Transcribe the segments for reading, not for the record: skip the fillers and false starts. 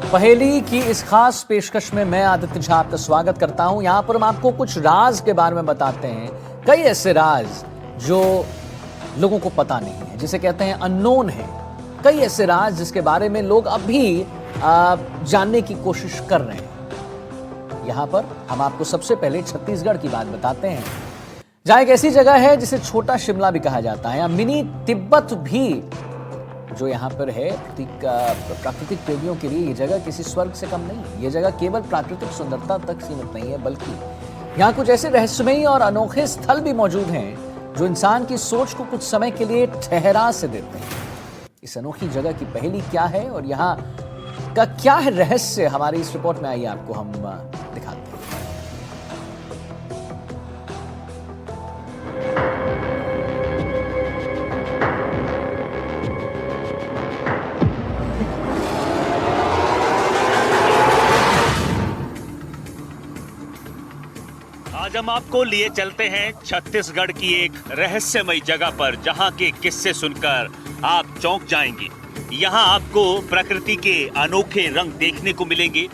पहेली की इस खास पेशकश में मैं आदित्य झा आपका स्वागत करता हूं। यहां पर हम आपको कुछ राज के बारे में बताते हैं, कई ऐसे राज जो लोगों को पता नहीं है, जिसे कहते हैं अननोन है। कई ऐसे राज जिसके बारे में लोग अब भी जानने की कोशिश कर रहे हैं। यहां पर हम आपको सबसे पहले छत्तीसगढ़ की बात बताते हैं, जहां एक ऐसी जगह है जिसे छोटा शिमला भी कहा जाता है, या मिनी तिब्बत भी जो यहाँ पर है। प्राकृतिक प्रेमियों के लिए ये जगह किसी स्वर्ग से कम नहीं है। ये जगह केवल प्राकृतिक सुंदरता तक सीमित नहीं है, बल्कि यहाँ कुछ ऐसे रहस्यमयी और अनोखे स्थल भी मौजूद हैं जो इंसान की सोच को कुछ समय के लिए ठहरा से देते हैं। इस अनोखी जगह की पहेली क्या है और यहाँ का क्या है रहस्य, हमारी इस रिपोर्ट में आइए आपको हम दिखाते हैं। आज हम आपको लिए चलते हैं छत्तीसगढ़ की एक रहस्यमयी जगह पर, जहां के किस्से सुनकर आप चौंक जाएंगे। यहां आपको प्रकृति के अनोखे रंग देखने को मिलेंगे।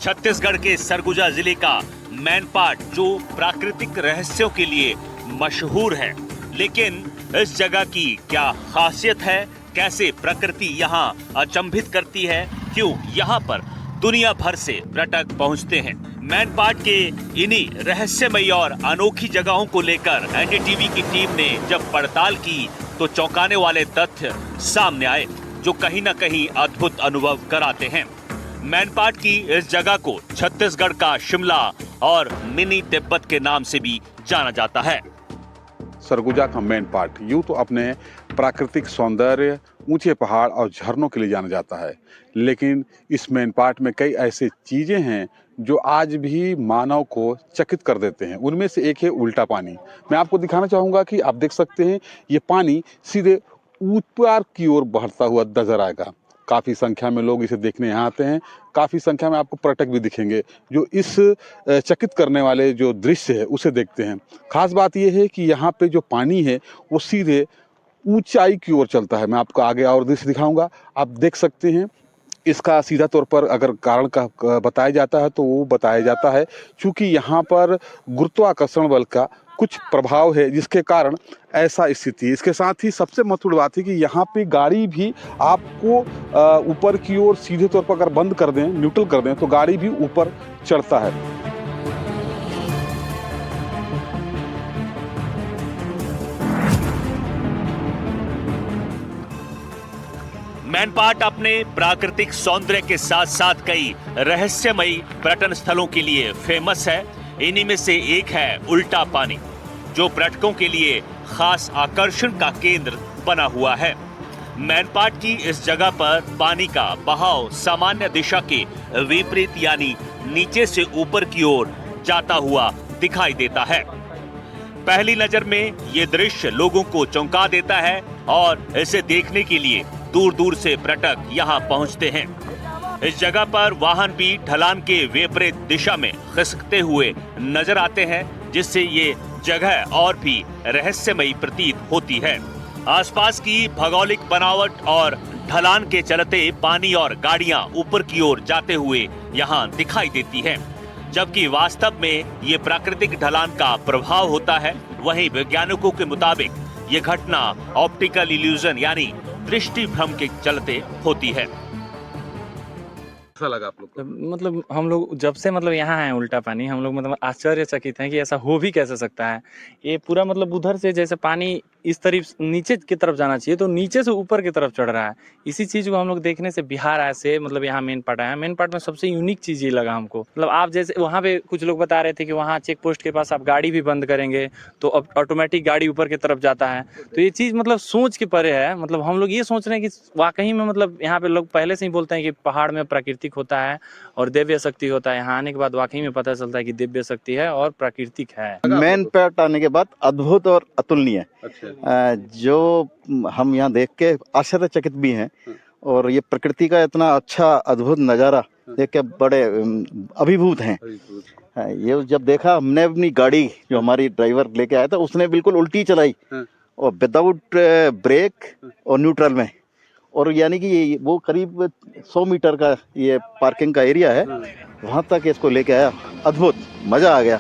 छत्तीसगढ़ के सरगुजा जिले का मैनपाट जो प्राकृतिक रहस्यों के लिए मशहूर है, लेकिन इस जगह की क्या खासियत है, कैसे प्रकृति यहां अचंभित करती है, क्यों यहां पर दुनिया भर से पर्यटक पहुंचते हैं। मैनपाट के इन्हीं रहस्यमयी और अनोखी जगहों को लेकर एनडीटीवी की टीम ने जब पड़ताल की तो चौंकाने वाले तथ्य सामने आए, जो कहीं न कहीं अद्भुत अनुभव कराते हैं। मैनपाट की इस जगह को छत्तीसगढ़ का शिमला और मिनी तिब्बत के नाम से भी जाना जाता है। सरगुजा का मैनपाट यूं तो अपने प्राकृतिक सौंदर्य, ऊंचे पहाड़ और झरनों के लिए जाना जाता है, लेकिन इस मैनपाट में कई ऐसी चीजें हैं जो आज भी मानव को चकित कर देते हैं। उनमें से एक है उल्टा पानी। मैं आपको दिखाना चाहूँगा कि आप देख सकते हैं, ये पानी सीधे ऊपर की ओर बहता हुआ नजर आएगा। काफ़ी संख्या में लोग इसे देखने यहाँ आते हैं। काफ़ी संख्या में आपको पर्यटक भी दिखेंगे जो इस चकित करने वाले जो दृश्य है उसे देखते हैं। खास बात यह है कि यहाँ पे जो पानी है वो सीधे ऊंचाई की ओर चलता है। मैं आपको आगे और दृश्य दिखाऊंगा, आप देख सकते हैं। इसका सीधा तौर पर अगर कारण का बताया जाता है तो वो बताया जाता है क्योंकि यहाँ पर गुरुत्वाकर्षण बल का कुछ प्रभाव है, जिसके कारण ऐसा स्थिति है। इसके साथ ही सबसे महत्वपूर्ण बात है कि यहाँ पे गाड़ी भी आपको ऊपर की ओर सीधे तौर पर अगर बंद कर दें, न्यूट्रल कर दें, तो गाड़ी भी ऊपर चढ़ता है। मैनपाट अपने प्राकृतिक सौंदर्य के साथ साथ कई रहस्यमयी पर्यटन स्थलों के लिए फेमस है। इन्हीं में से एक है उल्टा पानी, जो पर्यटकों के लिए खास आकर्षण का केंद्र बना हुआ है। मैनपाट की इस जगह पर पानी का बहाव सामान्य दिशा के विपरीत यानी नीचे से ऊपर की ओर जाता हुआ दिखाई देता है। पहली नजर में ये दृश्य लोगों को चौंका देता है और इसे देखने के लिए दूर दूर से पर्यटक यहाँ पहुँचते हैं। इस जगह पर वाहन भी ढलान के विपरीत दिशा में खिसकते हुए नजर आते हैं, जिससे ये जगह और भी रहस्यमयी प्रतीत होती है। आसपास की भौगोलिक बनावट और ढलान के चलते पानी और गाड़ियां ऊपर की ओर जाते हुए यहाँ दिखाई देती हैं, जबकि वास्तव में ये प्राकृतिक ढलान का प्रभाव होता है। वहीं वैज्ञानिकों के मुताबिक ये घटना ऑप्टिकल इल्यूजन यानी दृष्टि भ्रम के चलते होती है। कैसा लगा आप लोग को? मतलब हम लोग जब से यहाँ आए उल्टा पानी, हम लोग आश्चर्यचकित हैं कि ऐसा हो भी कैसे सकता है। ये पूरा उधर से जैसे पानी इस तरफ नीचे की तरफ जाना चाहिए तो नीचे से ऊपर की तरफ चढ़ रहा है। इसी चीज को हम लोग देखने से बिहार आए से यहाँ मैनपाट आया। मैनपाट में सबसे यूनिक चीज ये लगा हमको। आप जैसे वहाँ पे कुछ लोग बता रहे थे कि वहाँ चेक पोस्ट के पास आप गाड़ी भी बंद करेंगे तो अब ऑटोमेटिक गाड़ी ऊपर की तरफ जाता है। तो ये चीज सोच के परे है। हम लोग ये सोच रहे हैं कि वाकई में यहाँ पे लोग पहले से ही बोलते हैं कि पहाड़ में प्राकृतिक होता है और दिव्य शक्ति होता है। यहाँ आने के बाद वाकई में पता चलता है कि दिव्य शक्ति है और प्राकृतिक है। मैनपाट आने के बाद अद्भुत और अतुलनीय, जो हम यहाँ देख के आश्चर्यचकित भी हैं। और ये प्रकृति का इतना अच्छा अद्भुत नज़ारा देख के बड़े अभिभूत हैं। ये जब देखा हमने, अपनी गाड़ी जो हमारी ड्राइवर लेके आया था उसने बिल्कुल उल्टी चलाई और विदाउट ब्रेक और न्यूट्रल में, और यानी कि वो करीब 100 मीटर का ये पार्किंग का एरिया है, वहां तक इसको लेके आया। अद्भुत, मजा आ गया।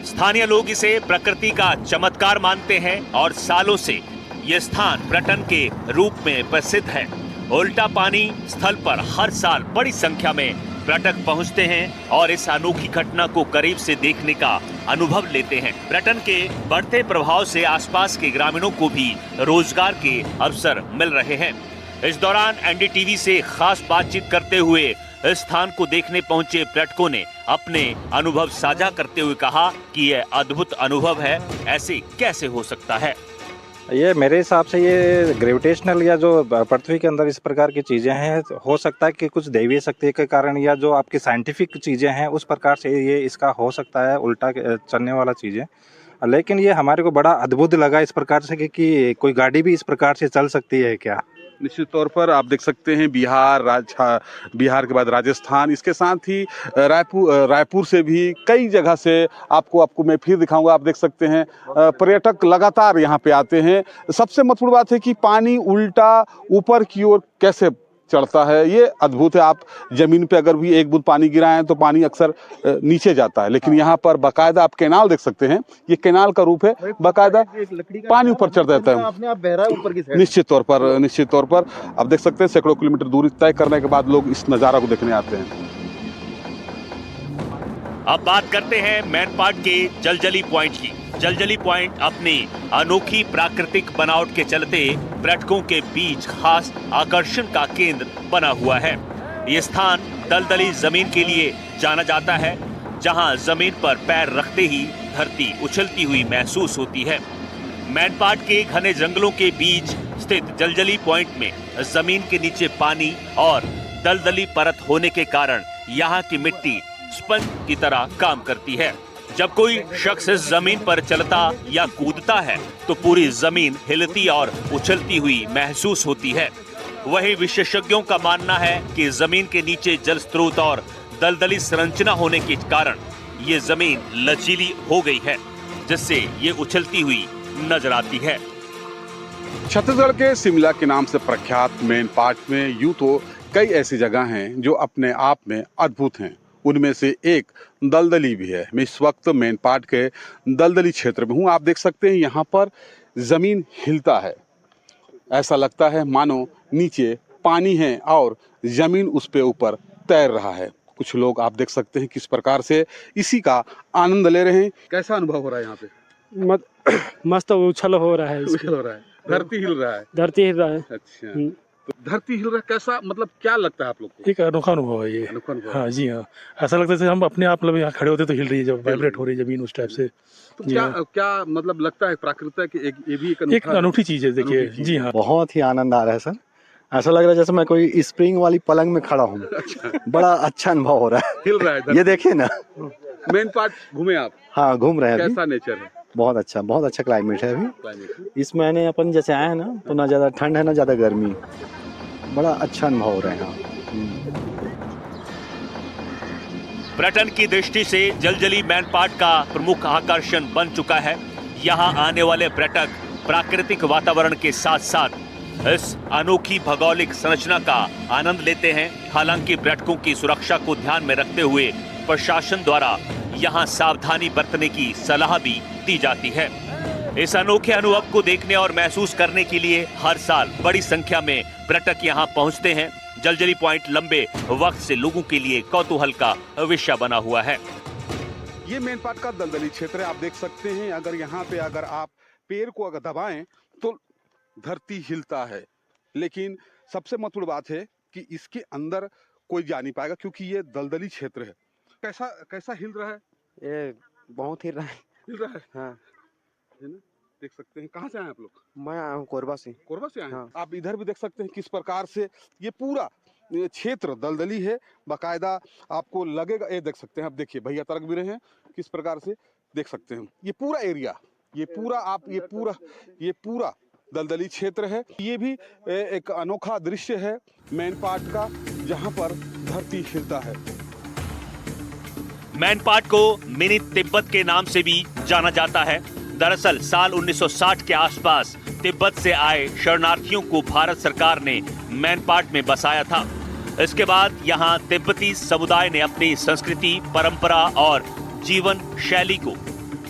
स्थानीय लोग इसे प्रकृति का चमत्कार मानते हैं और सालों से ये स्थान पर्यटन के रूप में प्रसिद्ध है। उल्टा पानी स्थल पर हर साल बड़ी संख्या में पर्यटक पहुंचते हैं और इस अनोखी घटना को करीब से देखने का अनुभव लेते हैं। पर्यटन के बढ़ते प्रभाव से आसपास के ग्रामीणों को भी रोजगार के अवसर मिल रहे हैं। इस दौरान एनडीटीवी से खास बातचीत करते हुए इस स्थान को देखने पहुंचे पर्यटकों ने अपने अनुभव साझा करते हुए कहा कि यह अद्भुत अनुभव है, ऐसे कैसे हो सकता है। ये मेरे हिसाब से ये ग्रेविटेशनल या जो पृथ्वी के अंदर इस प्रकार की चीज़ें हैं, हो सकता है कि कुछ दैवीय शक्ति के कारण या जो आपकी साइंटिफिक चीज़ें हैं उस प्रकार से ये इसका हो सकता है उल्टा चलने वाला चीज़ें। लेकिन ये हमारे को बड़ा अद्भुत लगा इस प्रकार से कि कोई गाड़ी भी इस प्रकार से चल सकती है क्या। निश्चित तौर पर आप देख सकते हैं बिहार के बाद राजस्थान, इसके साथ ही रायपुर से भी कई जगह से आपको मैं फिर दिखाऊंगा। आप देख सकते हैं पर्यटक लगातार यहाँ पे आते हैं। सबसे महत्वपूर्ण बात है कि पानी उल्टा ऊपर की ओर कैसे चढ़ता है, ये अद्भुत है। आप जमीन पे अगर भी एक बूंद पानी गिराएं तो पानी अक्सर नीचे जाता है, लेकिन यहाँ पर बाकायदा आप कैनाल देख सकते हैं। ये कैनाल का रूप है, बाकायदा पानी ऊपर चढ़ जाता है अपने आप बह रहा है ऊपर की साइड। निश्चित तौर पर आप देख सकते हैं सैकड़ों किलोमीटर दूरी तय करने के बाद लोग इस नज़ारा को देखने आते हैं। अब बात करते हैं मैनपाट के जलजली पॉइंट की। जलजली पॉइंट अपनी अनोखी प्राकृतिक बनावट के चलते पर्यटकों के बीच खास आकर्षण का केंद्र बना हुआ है। ये स्थान दलदली जमीन के लिए जाना जाता है, जहां जमीन पर पैर रखते ही धरती उछलती हुई महसूस होती है। मैनपाट के घने जंगलों के बीच स्थित जलजली पॉइंट में जमीन के नीचे पानी और दलदली परत होने के कारण यहाँ की मिट्टी स्पंज की तरह काम करती है। जब कोई शख्स इस जमीन पर चलता या कूदता है तो पूरी जमीन हिलती और उछलती हुई महसूस होती है। वहीं विशेषज्ञों का मानना है कि जमीन के नीचे जल स्रोत और दलदली संरचना होने के कारण ये जमीन लचीली हो गई है, जिससे ये उछलती हुई नजर आती है। छत्तीसगढ़ के शिमला के नाम से प्रख्यात मैनपाट में यूं तो कई ऐसी जगह हैं जो अपने आप में अद्भुत हैं। उनमें से एक दलदली भी है। मैं इस वक्त मैनपाट के दलदली क्षेत्र में हूँ। आप देख सकते हैं यहाँ पर ज़मीन हिलता है, ऐसा लगता है मानो नीचे पानी है और ज़मीन उस पे ऊपर तैर रहा है। कुछ लोग आप देख सकते हैं किस प्रकार से इसी का आनंद ले रहे हैं। कैसा अनुभव हो रहा है यहाँ पे? मस्त उछल हो रहा है, उछल हो रहा है, धरती हिल रहा है। धरती हिल रहा है। अच्छा, तो धरती हिल रहा है, कैसा मतलब क्या लगता है आप लोग को? एक अनोखा अनुभव है ये। अनोखा अनुभव। हाँ जी हाँ, ऐसा लगता है जैसे हम अपने आप यहाँ खड़े होते तो हिल रही है, जब वाइब्रेट हो रही है जमीन उस टाइप से। तो क्या मतलब लगता है प्राकृतिक की ये भी एक अनूठी चीज है। देखिए जी हाँ, बहुत ही आनंद आ रहा है सर। ऐसा लग रहा है जैसे मैं कोई स्प्रिंग वाली पलंग में खड़ा हूँ। बड़ा अच्छा अनुभव हो रहा है। हिल रहा है। ये देखिए ना। मैनपाट घूमे आप? हाँ घूम रहे हैं। कैसा नेचर है? बहुत अच्छा क्लाइमेट है अभी। इस महीने अपन जैसे आए हैं ना, तो ना ज्यादा ठंड है ना ज्यादा गर्मी। बड़ा अच्छा अनुभव हो रहा है यहाँ। पर्यटन की दृष्टि से जलजली मैनपाट का प्रमुख आकर्षण बन चुका है। यहाँ आने वाले पर्यटक प्राकृतिक वातावरण के साथ साथ इस अनोखी भौगोलिक संरचना का आनंद लेते हैं। हालांकि पर्यटकों की सुरक्षा को ध्यान में रखते हुए प्रशासन द्वारा यहाँ सावधानी बरतने की सलाह भी दी जाती है। इस अनोखे अनुभव को देखने और महसूस करने के लिए हर साल बड़ी संख्या में पर्यटक यहाँ पहुँचते हैं। जलजली पॉइंट लंबे वक्त से लोगों के लिए कौतूहल का विषय बना हुआ है। ये मैनपाट का दलदली क्षेत्र है। आप देख सकते हैं अगर यहाँ पे अगर आप पैर को अगर दबाएं तो धरती हिलता है, लेकिन सबसे महत्वपूर्ण बात है कि इसके अंदर कोई जा नहीं पाएगा क्योंकि ये दलदली क्षेत्र है। कैसा हिल रहा है? ये बहुत हिल रहा है। हिल रहा है, हाँ। है ना? देख सकते हैं। कहाँ से आए आप लोग? मैं आया हूँ कोरबा से। कोरबा से आए हैं? हाँ। आप इधर भी देख सकते हैं किस प्रकार से ये पूरा क्षेत्र दलदली है। बाकायदा आपको लगेगा, ये देख सकते हैं आप, देखिए भैया तरक भी रहे हैं किस प्रकार से देख सकते हैं। ये पूरा एरिया, ये पूरा दलदली क्षेत्र है। ये भी एक अनोखा दृश्य है मैनपाट का, जहां पर धरती हिलता है। मैनपाट को मिनी तिब्बत के नाम से भी जाना जाता है। दरअसल साल 1960 के आसपास तिब्बत से आए शरणार्थियों को भारत सरकार ने मैनपाट में बसाया था। इसके बाद यहाँ तिब्बती समुदाय ने अपनी संस्कृति, परंपरा और जीवन शैली को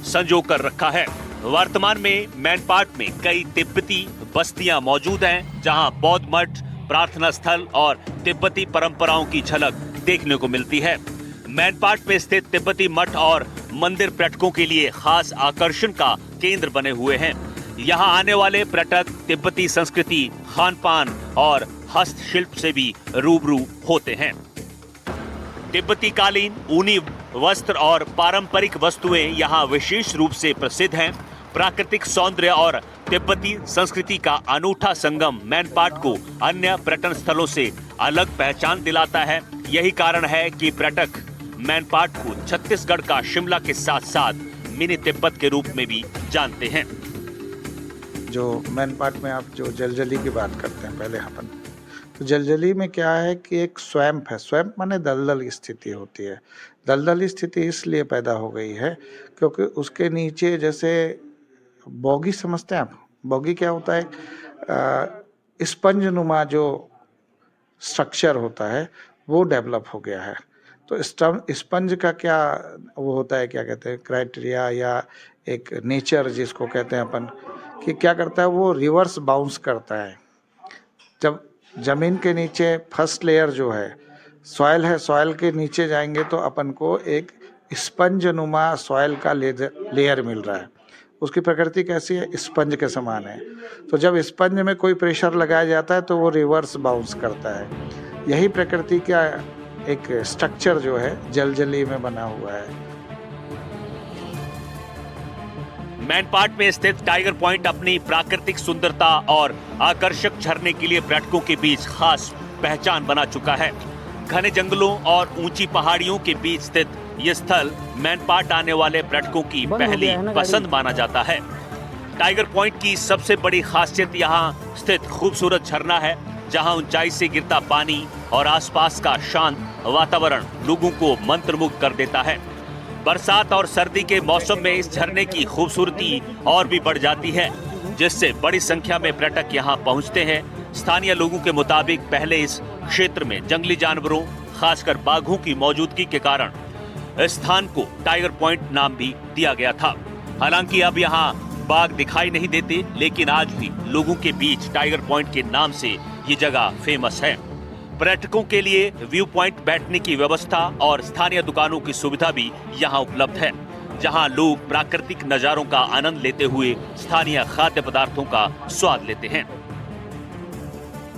संजो कर रखा है। वर्तमान में मैनपाट में कई तिब्बती बस्तियां मौजूद हैं, जहां बौद्ध मठ, प्रार्थना स्थल और तिब्बती परंपराओं की झलक देखने को मिलती है। मैनपाट में स्थित तिब्बती मठ और मंदिर पर्यटकों के लिए खास आकर्षण का केंद्र बने हुए हैं। यहाँ आने वाले पर्यटक तिब्बती संस्कृति, खान पान और हस्तशिल्प से भी रूबरू होते हैं। तिब्बती कालीन, ऊनी वस्त्र और पारंपरिक वस्तुएं यहाँ विशेष रूप से प्रसिद्ध हैं। प्राकृतिक सौंदर्य और तिब्बती संस्कृति का अनूठा संगम मैनपाट को अन्य पर्यटन स्थलों से अलग पहचान दिलाता है। यही कारण है कि पर्यटक मैनपाट को छत्तीसगढ़ का शिमला के साथ साथ मिनी तिब्बत के रूप में भी जानते हैं। जो मैनपाट में आप जो जलजली की बात करते हैं पहले अपन, तो जलजली में क्या है कि एक स्वैम्प है। स्वैम्प माने दलदल स्थिति होती है। दलदल स्थिति इसलिए पैदा हो गई है क्योंकि उसके नीचे, जैसे बॉगी समझते हैं आप, बॉगी क्या होता है, स्पंज नुमा जो स्ट्रक्चर होता है वो डेवलप हो गया है। तो स्पंज का क्या वो होता है, क्या कहते हैं, क्राइटेरिया या एक नेचर जिसको कहते हैं अपन, कि क्या करता है वो रिवर्स बाउंस करता है। जब जमीन के नीचे फर्स्ट लेयर जो है सॉइल है, सॉइल के नीचे जाएंगे तो अपन को एक स्पंज नुमा सॉइल का लेयर मिल रहा है। उसकी प्रकृति कैसी है, स्पंज के समान है। तो जब स्पंज में कोई प्रेशर लगाया जाता है तो वो रिवर्स बाउंस करता है। यही प्रकृति का एक स्ट्रक्चर जो है जलजली में बना हुआ है। मैनपाट में स्थित टाइगर पॉइंट अपनी प्राकृतिक सुंदरता और आकर्षक झरने के लिए पर्यटकों के बीच खास पहचान बना चुका है। घने जंगलों और ऊंची पहाड़ियों के बीच स्थित ये स्थल मैनपाट आने वाले पर्यटकों की पहली पसंद माना जाता है। टाइगर पॉइंट की सबसे बड़ी खासियत यहाँ स्थित खूबसूरत झरना है, जहाँ ऊंचाई से गिरता पानी और आसपास का शांत वातावरण लोगों को मंत्रमुग्ध कर देता है। बरसात और सर्दी के मौसम में इस झरने की खूबसूरती और भी बढ़ जाती है, जिससे बड़ी संख्या में पर्यटक यहाँ पहुँचते हैं। स्थानीय लोगों के मुताबिक पहले इस क्षेत्र में जंगली जानवरों, खासकर बाघों की मौजूदगी के कारण इस स्थान को टाइगर पॉइंट नाम भी दिया गया था। हालांकि अब यहाँ बाघ दिखाई नहीं देते, लेकिन आज भी लोगों के बीच टाइगर पॉइंट के नाम से ये जगह फेमस है। पर्यटकों के लिए व्यू पॉइंट बैठने की व्यवस्था और स्थानीय दुकानों की सुविधा भी यहाँ उपलब्ध है, जहाँ लोग प्राकृतिक नजारों का आनंद लेते हुए स्थानीय खाद्य पदार्थों का स्वाद लेते हैं।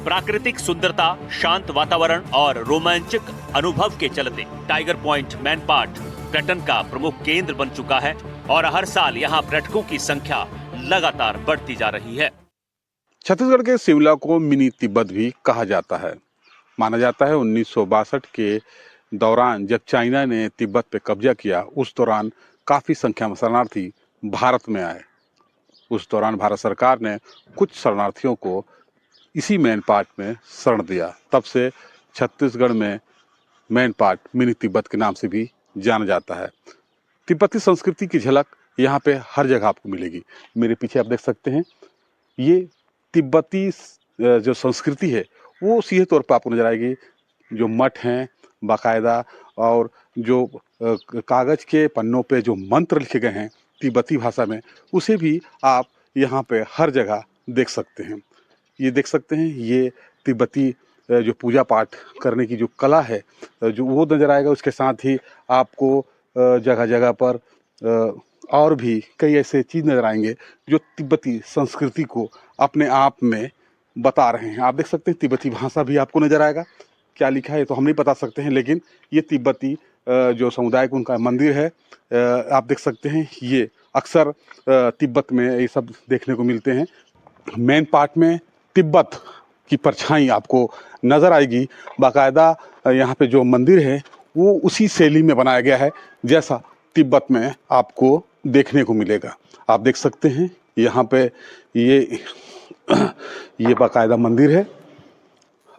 प्राकृतिक सुंदरता, शांत वातावरण और रोमांचक अनुभव के चलते टाइगर पॉइंट मैनपाट पर्यटन का प्रमुख केंद्र बन चुका है और हर साल यहाँ पर्यटकों की संख्या लगातार बढ़ती जा रही है। छत्तीसगढ़ के शिमला को मिनी तिब्बत भी कहा जाता है। माना जाता है 1962 के दौरान जब चाइना ने तिब्बत पे कब्जा किया, उस दौरान काफ़ी संख्या में शरणार्थी भारत में आए। उस दौरान भारत सरकार ने कुछ शरणार्थियों को इसी मैनपाट में शरण दिया। तब से छत्तीसगढ़ में मैनपाट मिनी तिब्बत के नाम से भी जाना जाता है। तिब्बती संस्कृति की झलक यहाँ पे हर जगह आपको मिलेगी। मेरे पीछे आप देख सकते हैं, ये तिब्बती जो संस्कृति है वो सीधे तौर पर आपको नजर आएगी। जो मठ हैं बाकायदा, और जो कागज के पन्नों पे जो मंत्र लिखे गए हैं तिब्बती भाषा में, उसे भी आप यहाँ पे हर जगह देख सकते हैं। ये देख सकते हैं, ये तिब्बती जो पूजा पाठ करने की जो कला है जो वो नजर आएगा। उसके साथ ही आपको जगह जगह पर और भी कई ऐसे चीज़ नजर आएंगे जो तिब्बती संस्कृति को अपने आप में बता रहे हैं। आप देख सकते हैं तिब्बती भाषा भी आपको नजर आएगा। क्या लिखा है तो हम नहीं बता सकते हैं, लेकिन ये तिब्बती जो समुदाय का उनका मंदिर है, आप देख सकते हैं। ये अक्सर तिब्बत में ये सब देखने को मिलते हैं। मैनपाट में तिब्बत की परछाई आपको नज़र आएगी। बाकायदा यहाँ पे जो मंदिर है वो उसी शैली में बनाया गया है जैसा तिब्बत में आपको देखने को मिलेगा। आप देख सकते हैं यहाँ पे ये बाकायदा मंदिर है।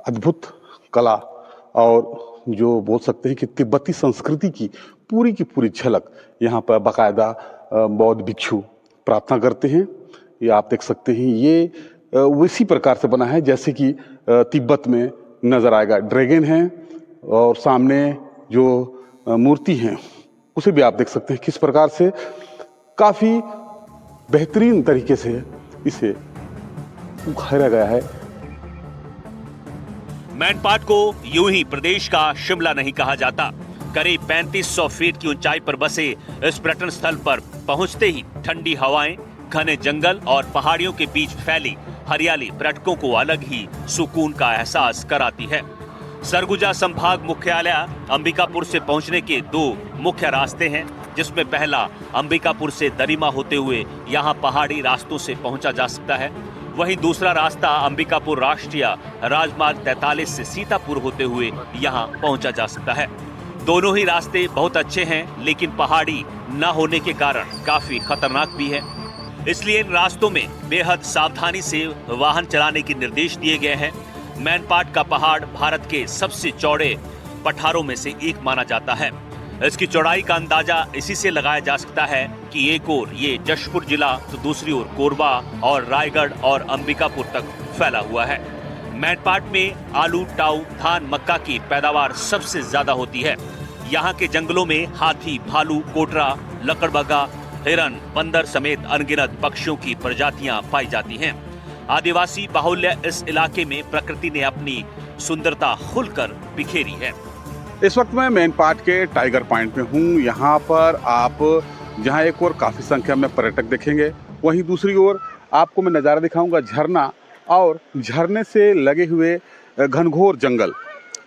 अद्भुत कला और जो बोल सकते हैं कि तिब्बती संस्कृति की पूरी झलक यहाँ पर बाकायदा बौद्ध भिक्षु प्रार्थना करते हैं। ये आप देख सकते हैं, ये उसी प्रकार से बना है जैसे कि तिब्बत में नज़र आएगा। ड्रैगन है और सामने जो मूर्ति है उसे भी आप देख सकते हैं किस प्रकार से काफ़ी बेहतरीन तरीके से इसे उखाड़ा गया है। मैनपाट को यूं ही प्रदेश का शिमला नहीं कहा जाता। करीब 3500 फीट की ऊंचाई पर बसे इस पर्यटन स्थल पर पहुंचते ही ठंडी हवाएं, घने जंगल और पहाड़ियों के बीच फैली हरियाली पर्यटकों को अलग ही सुकून का एहसास कराती है। सरगुजा संभाग मुख्यालय अंबिकापुर से पहुंचने के 2 मुख्य रास्ते हैं, जिसमें पहला अंबिकापुर से दरिमा होते हुए यहां पहाड़ी रास्तों से पहुंचा जा सकता है। वहीं दूसरा रास्ता अंबिकापुर राष्ट्रीय राजमार्ग 43 से सीतापुर होते हुए यहां पहुंचा जा सकता है। दोनों ही रास्ते बहुत अच्छे हैं, लेकिन पहाड़ी न होने के कारण काफी खतरनाक भी है। इसलिए इन रास्तों में बेहद सावधानी से वाहन चलाने के निर्देश दिए गए हैं। मैनपाट का पहाड़ भारत के सबसे चौड़े पठारों में से एक माना जाता है। इसकी चौड़ाई का अंदाजा इसी से लगाया जा सकता है कि एक ओर ये जशपुर जिला तो दूसरी ओर कोरबा और रायगढ़ और अंबिकापुर तक फैला हुआ है। मैनपाट में आलू, टाऊ, धान, मक्का की पैदावार सबसे ज्यादा होती है। यहाँ के जंगलों में हाथी, भालू, कोटरा, लकड़बग्गा, हिरन, बंदर समेत अनगिनत पक्षियों की प्रजातियां पाई जाती हैं। आदिवासी बाहुल्य इस इलाके में प्रकृति ने अपनी सुंदरता खुलकर बिखेरी है। इस वक्त मैं मैनपाट के टाइगर पॉइंट में हूँ। यहाँ पर आप जहाँ एक ओर काफ़ी संख्या में पर्यटक देखेंगे, वहीं दूसरी ओर आपको मैं नज़ारा दिखाऊंगा झरना और झरने से लगे हुए घनघोर जंगल।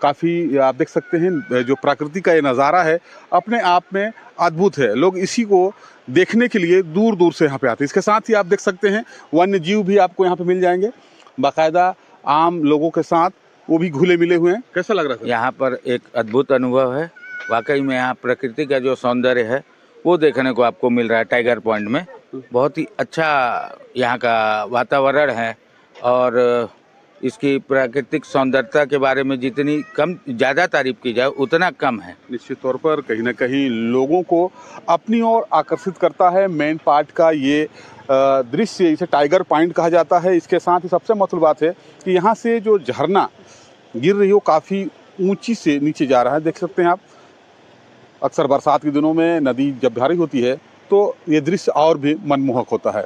काफ़ी आप देख सकते हैं जो प्रकृति का ये नज़ारा है अपने आप में अद्भुत है। लोग इसी को देखने के लिए दूर दूर से यहाँ पे आते हैं। इसके साथ ही आप देख सकते हैं वन्य जीव भी आपको यहाँ पे मिल जाएंगे, बाकायदा आम लोगों के साथ वो भी घुले मिले हुए हैं। कैसा लग रहा है? यहाँ पर एक अद्भुत अनुभव है। वाकई में यहाँ प्रकृति का जो सौंदर्य है वो देखने को आपको मिल रहा है। टाइगर पॉइंट में बहुत ही अच्छा यहाँ का वातावरण है और इसकी प्राकृतिक सौंदर्यता के बारे में जितनी कम ज़्यादा तारीफ की जाए उतना कम है। निश्चित तौर पर कहीं ना कहीं लोगों को अपनी ओर आकर्षित करता है मैनपाट का ये दृश्य। इसे टाइगर पॉइंट कहा जाता है। इसके साथ ही सबसे महत्वपूर्ण बात है कि यहाँ से जो झरना गिर रही हो काफ़ी ऊंची से नीचे जा रहा है। देख सकते हैं आप, अक्सर बरसात के दिनों में नदी जब भारी होती है तो ये दृश्य और भी मनमोहक होता है।